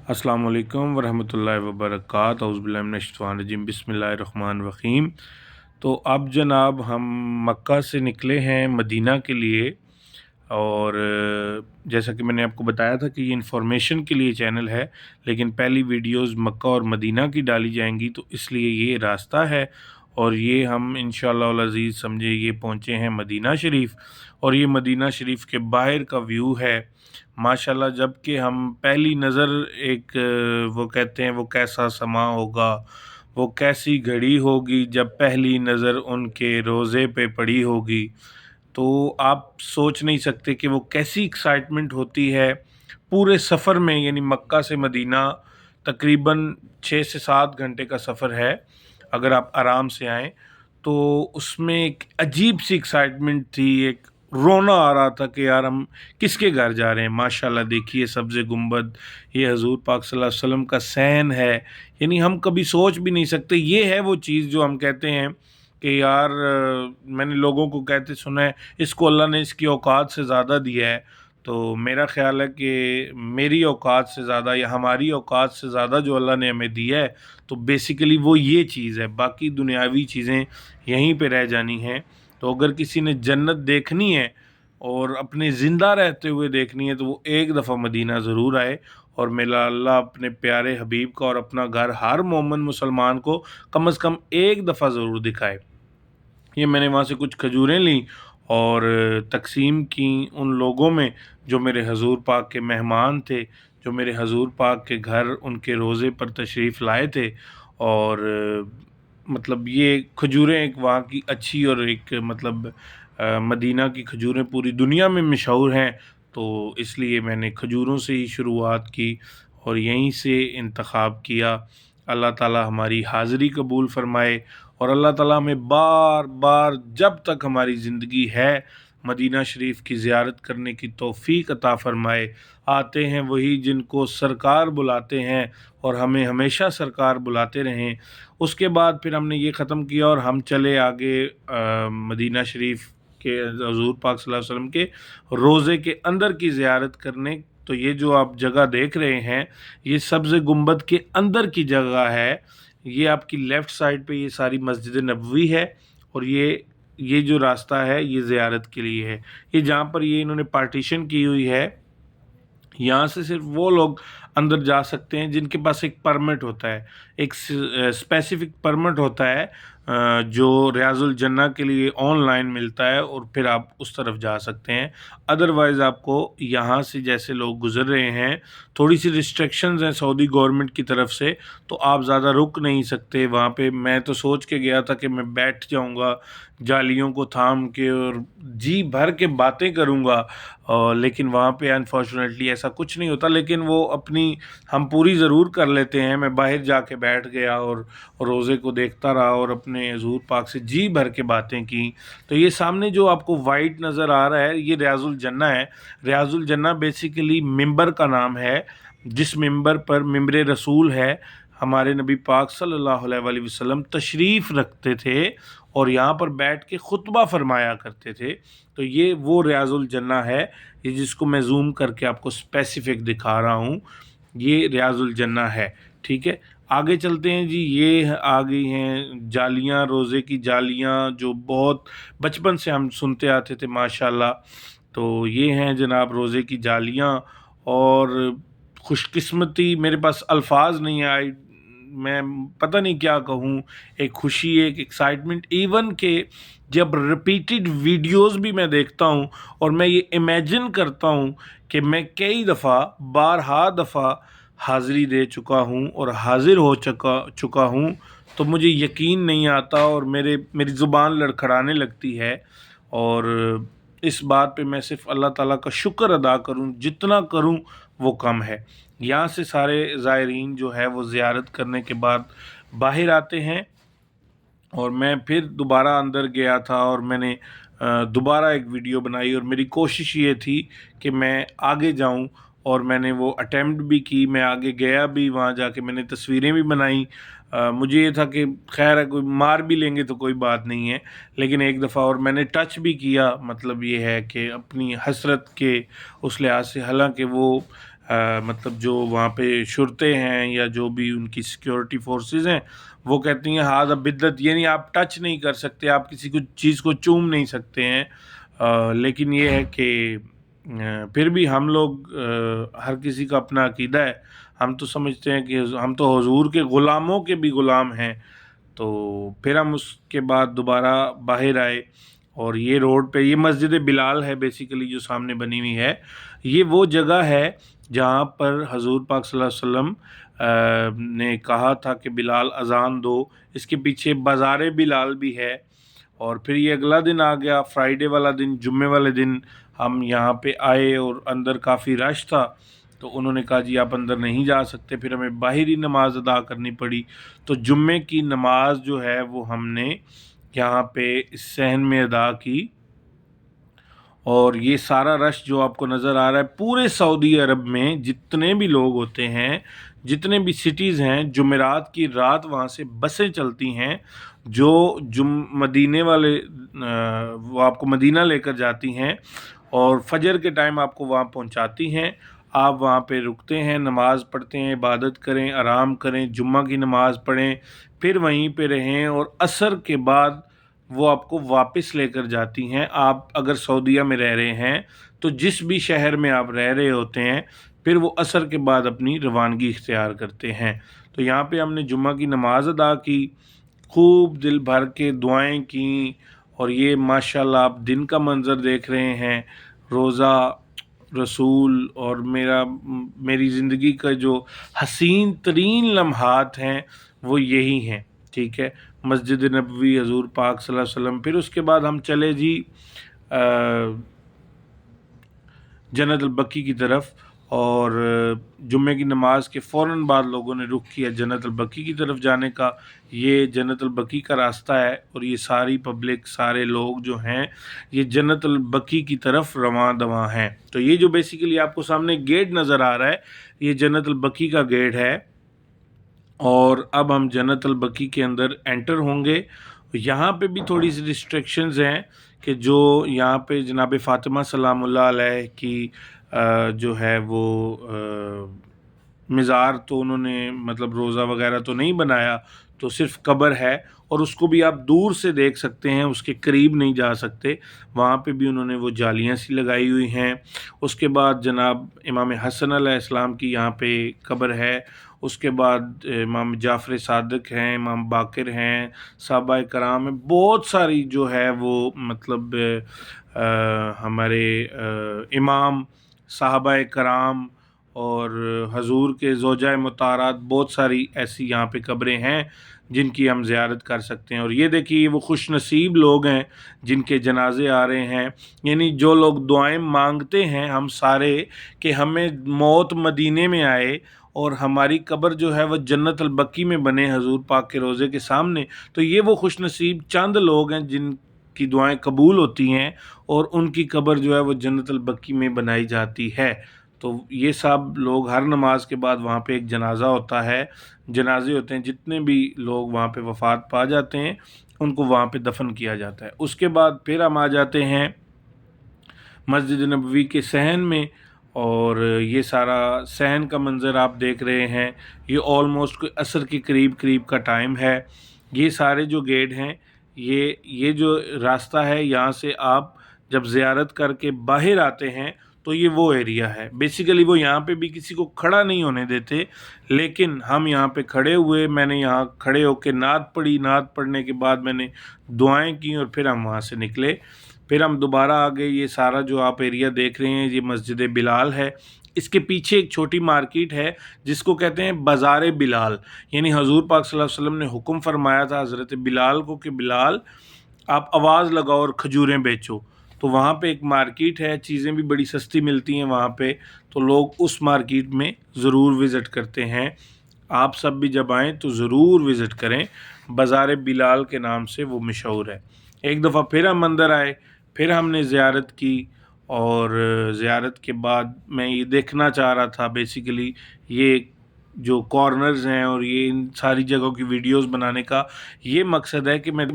अस्सलाम वालेकुम वरहमतुल्लाहि वबरकातुहू औज़ु बिल्लाहि मिनश्शैतानिर्रजीम बिस्मिल्लाहिर्रहमानिर्रहीम। तो अब जनाब हम मक्का से निकले हैं मदीना के लिए, और जैसा कि मैंने आपको बताया था कि ये इन्फॉर्मेशन के लिए चैनल है, लेकिन पहली वीडियोस मक्का और मदीना की डाली जाएंगी, तो इसलिए ये रास्ता है। और ये हम इंशाअल्लाह अल अज़ीज़ समझे ये पहुँचे हैं मदीना शरीफ, और ये मदीना शरीफ के बाहर का व्यू है माशाल्लाह। जबकि हम पहली नज़र एक वो कहते हैं वो कैसा समा होगा, वो कैसी घड़ी होगी जब पहली नज़र उनके रोज़े पे पड़ी होगी, तो आप सोच नहीं सकते कि वो कैसी एक्साइटमेंट होती है पूरे सफ़र में। यानी मक्का से मदीना तकरीबन 6 से 7 घंटे का सफ़र है अगर आप आराम से आएँ, तो उसमें एक अजीब सी एक्साइटमेंट थी, एक रोना आ रहा था कि यार हम किसके घर जा रहे हैं। माशाल्लाह देखिए सब्ज़ गुंबद, ये हजूर पाक सल्लल्लाहु अलैहि वसल्लम का सैन है। यानी हम कभी सोच भी नहीं सकते, ये है वो चीज़ जो हम कहते हैं कि यार मैंने लोगों को कहते सुना है इसको अल्लाह ने इसकी औकात से ज़्यादा दिया है। तो मेरा ख़्याल है कि मेरी औकात से ज़्यादा या हमारी औकात से ज़्यादा जो अल्लाह ने हमें दिया है, तो बेसिकली वो ये चीज़ है। बाकी दुनियावी चीज़ें यहीं पे रह जानी हैं। तो अगर किसी ने जन्नत देखनी है और अपने ज़िंदा रहते हुए देखनी है, तो वो एक दफ़ा मदीना ज़रूर आए, और मेरा अल्लाह अपने प्यारे हबीब का और अपना घर हर मोमिन मुसलमान को कम से कम एक दफ़ा ज़रूर दिखाए। ये मैंने वहाँ से कुछ खजूरें लीं और तकसीम की उन लोगों में जो मेरे हजूर पाक के मेहमान थे, जो मेरे हजूर पाक के घर उनके रोज़े पर तशरीफ़ लाए थे। और मतलब ये खजूरें एक वहाँ की अच्छी, और एक मतलब मदीना की खजूरें पूरी दुनिया में मशहूर हैं, तो इसलिए मैंने खजूरों से ही शुरुआत की और यहीं से इंतखाब किया। अल्लाह ताला हमारी हाज़िरी कबूल फ़रमाए, और अल्लाह ताला हमें बार बार जब तक हमारी ज़िंदगी है मदीना शरीफ की ज़ियारत करने की तौफ़ीक अता फ़रमाए। आते हैं वही जिनको सरकार बुलाते हैं, और हमें हमेशा सरकार बुलाते रहें। उसके बाद फिर हमने ये ख़त्म किया और हम चले आगे मदीना शरीफ के हज़ूर पाक सल्लल्लाहु अलैहि वसल्लम के रोज़े के अंदर की ज़ियारत करने। तो ये जो आप जगह देख रहे हैं, ये सब्ज़ गुंबद के अंदर की जगह है। ये आपकी लेफ़्ट साइड पे ये सारी मस्जिद नबवी है, और ये जो रास्ता है ये ज़ियारत के लिए है। ये जहाँ पर ये इन्होंने पार्टीशन की हुई है, यहाँ से सिर्फ वो लोग अंदर जा सकते हैं जिनके पास एक परमिट होता है, एक स्पेसिफिक परमिट होता है जो रियाजुल जन्ना के लिए ऑनलाइन मिलता है, और फिर आप उस तरफ जा सकते हैं। अदरवाइज़ आपको यहाँ से जैसे लोग गुज़र रहे हैं, थोड़ी सी रिस्ट्रिक्शंस हैं सऊदी गवर्नमेंट की तरफ से, तो आप ज़्यादा रुक नहीं सकते वहाँ पे। मैं तो सोच के गया था कि मैं बैठ जाऊँगा जालियों को थाम के और जी भर के बातें करूँगा, लेकिन वहाँ पे अनफॉर्चुनेटली ऐसा कुछ नहीं होता। लेकिन वो अपनी हम पूरी ज़रूर कर लेते हैं। मैं बाहर जाके बैठ गया और रोज़े को देखता रहा और अपने हज़ूर पाक से जी भर के बातें की। तो ये सामने जो आपको वाइट नज़र आ रहा है, ये रियाजुल जन्ना है। रियाजुल जन्ना बेसिकली मिंबर का नाम है, जिस मिंबर पर मिंबर रसूल है, हमारे नबी पाक सल्लल्लाहु अलैहि वसल्लम तशरीफ़ रखते थे और यहाँ पर बैठ के खुतबा फरमाया करते थे। तो ये वो रियाजुल जन्ना है, ये जिसको मैं ज़ूम करके आपको स्पेसिफिक दिखा रहा हूँ, ये रियाजुल जन्ना है। ठीक है, आगे चलते हैं जी। ये आ गई हैं जालियाँ, रोज़े की जालियाँ जो बहुत बचपन से हम सुनते आते थे माशाल्लाह। तो ये हैं जनाब रोज़े की जालियाँ, और खुशकिस्मती मेरे पास अल्फाज नहीं आई, मैं पता नहीं क्या कहूँ। एक खुशी, एक एक्साइटमेंट, इवन के जब रिपीटेड वीडियोस भी मैं देखता हूँ और मैं ये इमेजिन करता हूँ कि मैं कई दफ़ा बारहा दफ़ा हाज़िरी दे चुका हूँ और हाज़िर हो चुका हूँ, तो मुझे यकीन नहीं आता और मेरी ज़ुबान लड़खड़ाने लगती है। और इस बात पे मैं सिर्फ़ अल्लाह ताला का शुक्र अदा करूँ, जितना करूँ वो कम है। यहाँ से सारे ज़ायरीन जो है वो ज़ियारत करने के बाद बाहर आते हैं, और मैं फिर दोबारा अंदर गया था और मैंने दोबारा एक वीडियो बनाई, और मेरी कोशिश ये थी कि मैं आगे जाऊं, और मैंने वो अटेम्प्ट भी की, मैं आगे गया भी, वहाँ जाके मैंने तस्वीरें भी बनाई। मुझे ये था कि खैर है, कोई मार भी लेंगे तो कोई बात नहीं है, लेकिन एक दफ़ा और मैंने टच भी किया। मतलब ये है कि अपनी हसरत के उस लिहाज से, हालांकि वो مطلب جو وہاں پہ شرطے ہیں یا جو بھی ان کی سیکیورٹی فورسز ہیں وہ کہتی ہیں ہاذا بدعت، یعنی آپ ٹچ نہیں کر سکتے، آپ کسی کو چیز کو چوم نہیں سکتے ہیں۔ لیکن یہ ہے کہ پھر بھی ہم لوگ ہر کسی کا اپنا عقیدہ ہے، ہم تو سمجھتے ہیں کہ ہم تو حضور کے غلاموں کے بھی غلام ہیں۔ تو پھر ہم اس کے بعد دوبارہ باہر آئے، اور یہ روڈ پہ یہ مسجد بلال ہے بیسیکلی جو سامنے بنی ہوئی ہے، یہ وہ جگہ ہے جہاں پر حضور پاک صلی اللہ علیہ وسلم نے کہا تھا کہ بلال اذان دو۔ اس کے پیچھے بازار بلال بھی ہے۔ اور پھر یہ اگلا دن آ گیا، فرائیڈے والا دن، جمعے والے دن ہم یہاں پہ آئے اور اندر کافی رش تھا، تو انہوں نے کہا جی آپ اندر نہیں جا سکتے، پھر ہمیں باہر ہی نماز ادا کرنی پڑی۔ تو جمعے کی نماز جو ہے وہ ہم نے یہاں پہ اس صحن میں ادا کی۔ اور یہ سارا رش جو آپ کو نظر آ رہا ہے، پورے سعودی عرب میں جتنے بھی لوگ ہوتے ہیں، جتنے بھی سٹیز ہیں، جمعرات کی رات وہاں سے بسیں چلتی ہیں جو مدینے والے وہ آپ کو مدینہ لے کر جاتی ہیں، اور فجر کے ٹائم آپ کو وہاں پہنچاتی ہیں۔ آپ وہاں پہ رکتے ہیں، نماز پڑھتے ہیں، عبادت کریں، آرام کریں، جمعہ کی نماز پڑھیں، پھر وہیں پہ رہیں، اور عصر کے بعد وہ آپ کو واپس لے کر جاتی ہیں۔ آپ اگر سعودیہ میں رہ رہے ہیں تو جس بھی شہر میں آپ رہ رہے ہوتے ہیں، پھر وہ عصر کے بعد اپنی روانگی اختیار کرتے ہیں۔ تو یہاں پہ ہم نے جمعہ کی نماز ادا کی، خوب دل بھر کے دعائیں کیں، اور یہ ماشاءاللہ آپ دن کا منظر دیکھ رہے ہیں، روزہ رسول، اور میری زندگی کا جو حسین ترین لمحات ہیں وہ یہی ہیں، ٹھیک ہے، مسجد نبوی، حضور پاک صلی اللہ علیہ وسلم۔ پھر اس کے بعد ہم چلے جی جنت البقیع کی طرف، اور جمعے کی نماز کے فوراً بعد لوگوں نے رخ کیا جنت البقیع کی طرف جانے کا۔ یہ جنت البقیع کا راستہ ہے، اور یہ ساری پبلک، سارے لوگ جو ہیں یہ جنت البقیع کی طرف رواں دواں ہیں۔ تو یہ جو بیسیکلی آپ کو سامنے گیٹ نظر آ رہا ہے، یہ جنت البقیع کا گیٹ ہے، اور اب ہم جنت البقیع کے اندر انٹر ہوں گے۔ یہاں پہ بھی تھوڑی سی ریسٹرکشنز ہیں کہ جو یہاں پہ جناب فاطمہ سلام اللہ علیہ کی جو ہے وہ مزار تو انہوں نے مطلب روزہ وغیرہ تو نہیں بنایا، تو صرف قبر ہے، اور اس کو بھی آپ دور سے دیکھ سکتے ہیں، اس کے قریب نہیں جا سکتے۔ وہاں پہ بھی انہوں نے وہ جالیاں سی لگائی ہوئی ہیں۔ اس کے بعد جناب امام حسن علیہ السلام کی یہاں پہ قبر ہے۔ اس کے بعد امام جعفر صادق ہیں، امام باقر ہیں، صحابہ کرام ہیں، بہت ساری جو ہے وہ مطلب ہمارے امام، صحابہ کرام اور حضور کے زوجہ مطہرات، بہت ساری ایسی یہاں پہ قبریں ہیں جن کی ہم زیارت کر سکتے ہیں۔ اور یہ دیکھیے وہ خوش نصیب لوگ ہیں جن کے جنازے آ رہے ہیں، یعنی جو لوگ دعائیں مانگتے ہیں ہم سارے کہ ہمیں موت مدینے میں آئے اور ہماری قبر جو ہے وہ جنت البقیع میں بنے حضور پاک کے روضے کے سامنے، تو یہ وہ خوش نصیب چند لوگ ہیں جن کی دعائیں قبول ہوتی ہیں، اور ان کی قبر جو ہے وہ جنت البقیع میں بنائی جاتی ہے۔ تو یہ سب لوگ ہر نماز کے بعد وہاں پہ ایک جنازہ ہوتا ہے، جنازے ہوتے ہیں، جتنے بھی لوگ وہاں پہ وفات پا جاتے ہیں ان کو وہاں پہ دفن کیا جاتا ہے۔ اس کے بعد پھر ہم آ جاتے ہیں مسجد نبوی کے صحن میں، اور یہ سارا صحن کا منظر آپ دیکھ رہے ہیں۔ یہ آلموسٹ کوئی عصر کے قریب کا ٹائم ہے۔ یہ سارے جو گیٹ ہیں، یہ جو راستہ ہے، یہاں سے آپ جب زیارت کر کے باہر آتے ہیں تو یہ وہ ایریا ہے۔ بیسیکلی وہ یہاں پہ بھی کسی کو کھڑا نہیں ہونے دیتے، لیکن ہم یہاں پہ کھڑے ہوئے، میں نے یہاں کھڑے ہو کے نعت پڑھی، نعت پڑھنے کے بعد میں نے دعائیں کی، اور پھر ہم وہاں سے نکلے۔ پھر ہم دوبارہ آگے، یہ سارا جو آپ ایریا دیکھ رہے ہیں یہ مسجد بلال ہے۔ اس کے پیچھے ایک چھوٹی مارکیٹ ہے جس کو کہتے ہیں بازار بلال، یعنی حضور پاک صلی اللہ علیہ وسلم نے حکم فرمایا تھا حضرت بلال کو کہ بلال آپ آواز لگاؤ اور کھجوریں بیچو۔ تو وہاں پہ ایک مارکیٹ ہے، چیزیں بھی بڑی سستی ملتی ہیں وہاں پہ، تو لوگ اس مارکیٹ میں ضرور وزٹ کرتے ہیں۔ آپ سب بھی جب آئیں تو ضرور وزٹ کریں، بازار بلال کے نام سے وہ مشہور ہے۔ ایک دفعہ پھر ہم اندر آئے، پھر ہم نے زیارت کی، اور زیارت کے بعد میں یہ دیکھنا چاہ رہا تھا بیسیکلی یہ جو کارنرز ہیں، اور یہ ان ساری جگہوں کی ویڈیوز بنانے کا یہ مقصد ہے کہ میں